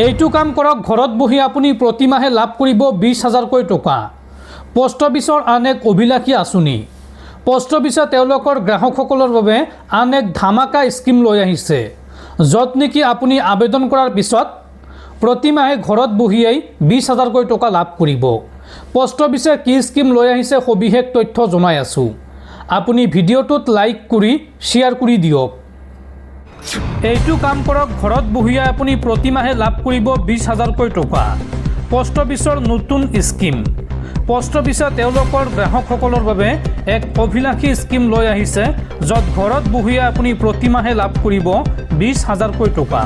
এইটো কাম কৰক, ঘৰত বহি আপুনি প্ৰতিমাহে লাভ কৰিব 20,000কৈ টকা। পোষ্ট অফিচৰ আন এক অভিলাষী আঁচনি। পোষ্ট অফিচে তেওঁলোকৰ গ্ৰাহকসকলৰ বাবে আন এক ধামাকা স্কিম লৈ আহিছে, য'ত নেকি আপুনি আবেদন কৰাৰ পিছত প্ৰতিমাহে ঘৰত বহিয়েই 20,000কৈ টকা লাভ কৰিব। পোষ্ট অফিচে কি স্কিম লৈ আহিছে সবিশেষ তথ্য জনাই আছোঁ। আপুনি ভিডিঅ'টোত লাইক কৰি শ্বেয়াৰ কৰি দিয়ক। এইটো কাম কৰক, ঘৰত বহিয়ে আপুনি প্ৰতিমাহে লাভ কৰিব 20,000কৈ টকা। পোষ্ট অফিচৰ নতুন স্কিম। পোষ্ট অফিচে তেওঁলোকৰ গ্ৰাহকসকলৰ বাবে এক অভিলাষী স্কিম লৈ আহিছে, য'ত ঘৰত বহিয়ে আপুনি প্ৰতিমাহে লাভ কৰিব 20,000কৈ টকা।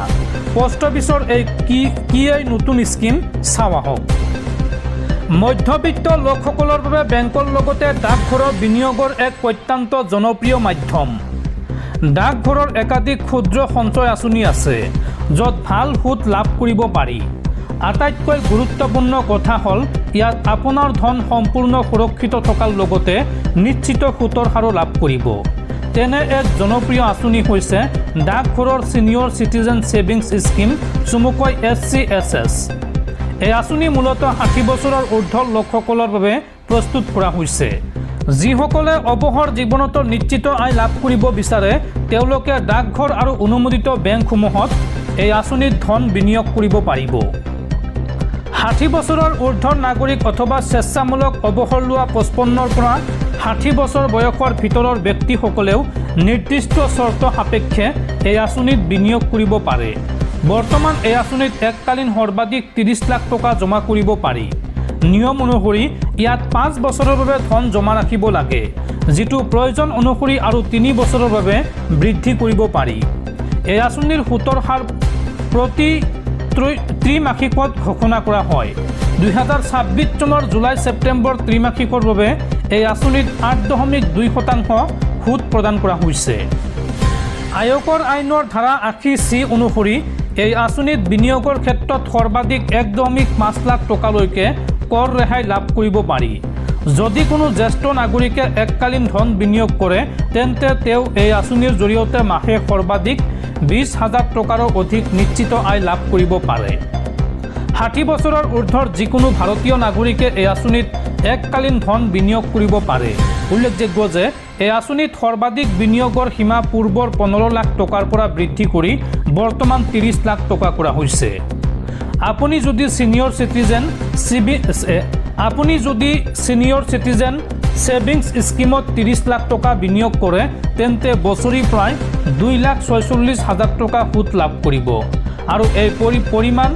পোষ্ট অফিচৰ এই নতুন স্কিম চাওঁ আহক। মধ্যবিত্ত লোকসকলৰ বাবে বেংকৰ লগতে ডাকঘৰৰ বিনিয়োগৰ এক অত্যন্ত জনপ্ৰিয় মাধ্যম। ডাকঘৰৰ একাধিক ক্ষুদ্ৰ সঞ্চয় আঁচনি আছে, য'ত ভাল সুদ লাভ কৰিব পাৰি। আটাইতকৈ গুৰুত্বপূৰ্ণ কথা হ'ল ইয়াত আপোনাৰ ধন সম্পূৰ্ণ সুৰক্ষিত থকাৰ লগতে নিশ্চিত সুতৰ হাৰো লাভ কৰিব। তেনে এক জনপ্ৰিয় আঁচনি হৈছে ডাকঘৰৰ ছিনিয়ৰ চিটিজেন ছেভিংছ স্কিম, চমুকৈ SCSS। এই আঁচনি মূলতঃ 60 বছৰৰ ঊৰ্ধ্বৰ লোকসকলৰ বাবে প্ৰস্তুত কৰা হৈছে। যিসকলে অৱসৰ জীৱনতো নিশ্চিত আয় লাভ কৰিব বিচাৰে, তেওঁলোকে ডাকঘৰ আৰু অনুমোদিত বেংকসমূহত এই আঁচনিত ধন বিনিয়োগ কৰিব পাৰিব। 60 বছৰৰ ঊৰ্ধ্বৰ নাগৰিক অথবা স্বেচ্ছামূলক অৱসৰ লোৱা 55ৰ পৰা 60 বছৰ বয়সৰ ভিতৰৰ ব্যক্তিসকলেও নিৰ্দিষ্ট চৰ্ত সাপেক্ষে এই আঁচনিত বিনিয়োগ কৰিব পাৰে। বৰ্তমান এই আঁচনিত এককালীন সৰ্বাধিক 30 লাখ টকা জমা কৰিব পাৰি। নিয়ম অনুসৰি ইয়াত 5 বছৰৰ বাবে ধন জমা ৰাখিব লাগে, যিটো প্ৰয়োজন অনুসৰি আৰু 3 বছৰৰ বাবে বৃদ্ধি কৰিব পাৰি। এই আঁচনিৰ সুতৰ হাৰ প্ৰতি ত্ৰিমাসিকত ঘোষণা কৰা হয়। 2026 চনৰ জুলাই-ছেপ্টেম্বৰ ত্ৰিমাসিকৰ বাবে এই আঁচনিত 8.2% সুদ প্ৰদান কৰা হৈছে। আয়কৰ আইনৰ ধাৰা 80C অনুসৰি এই আঁচনিত বিনিয়োগৰ ক্ষেত্ৰত সৰ্বাধিক 1.5 লাখ টকালৈকে কৰ ৰেহাই লাভ কৰিব পাৰি। যদি কোনো জ্যেষ্ঠ নাগৰিকে এককালীন ধন বিনিয়োগ কৰে, তেন্তে তেওঁ এই আঁচনিৰ জৰিয়তে মাহে সৰ্বাধিক 20,000 টকাৰো অধিক নিশ্চিত আয় লাভ কৰিব পাৰে। 60 বছৰৰ ঊৰ্ধ্বৰ যিকোনো ভাৰতীয় নাগৰিকে এই আঁচনিত এককালীন ধন বিনিয়োগ কৰিব পাৰে। উল্লেখযোগ্য যে এই আঁচনিত সৰ্বাধিক বিনিয়োগৰ সীমা পূৰ্বৰ 15 লাখ টকাৰ পৰা বৃদ্ধি কৰি বৰ্তমান 30 লাখ টকা কৰা হৈছে। আপুনি যদি ছিনিয়ৰ চিটিজেন ছেভিংছ স্কিমত 30 লাখ টকা বিনিয়োগ কৰে, তেন্তে বছৰি প্ৰায় 2,46,000 টকা সুদ লাভ কৰিব। আৰু এই পৰিমাণ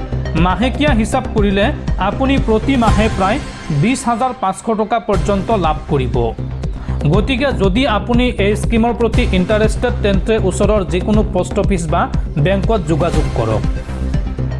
মাহেকীয়া হিচাপ কৰিলে আপুনি প্ৰতি মাহে প্ৰায় 20,500 টকা পৰ্যন্ত লাভ কৰিব। গতিকে যদি আপুনি এই স্কিমৰ প্ৰতি ইণ্টাৰেষ্টেড, তেন্তে ওচৰৰ যিকোনো পোষ্ট অফিচ বা বেংকত যোগাযোগ কৰক।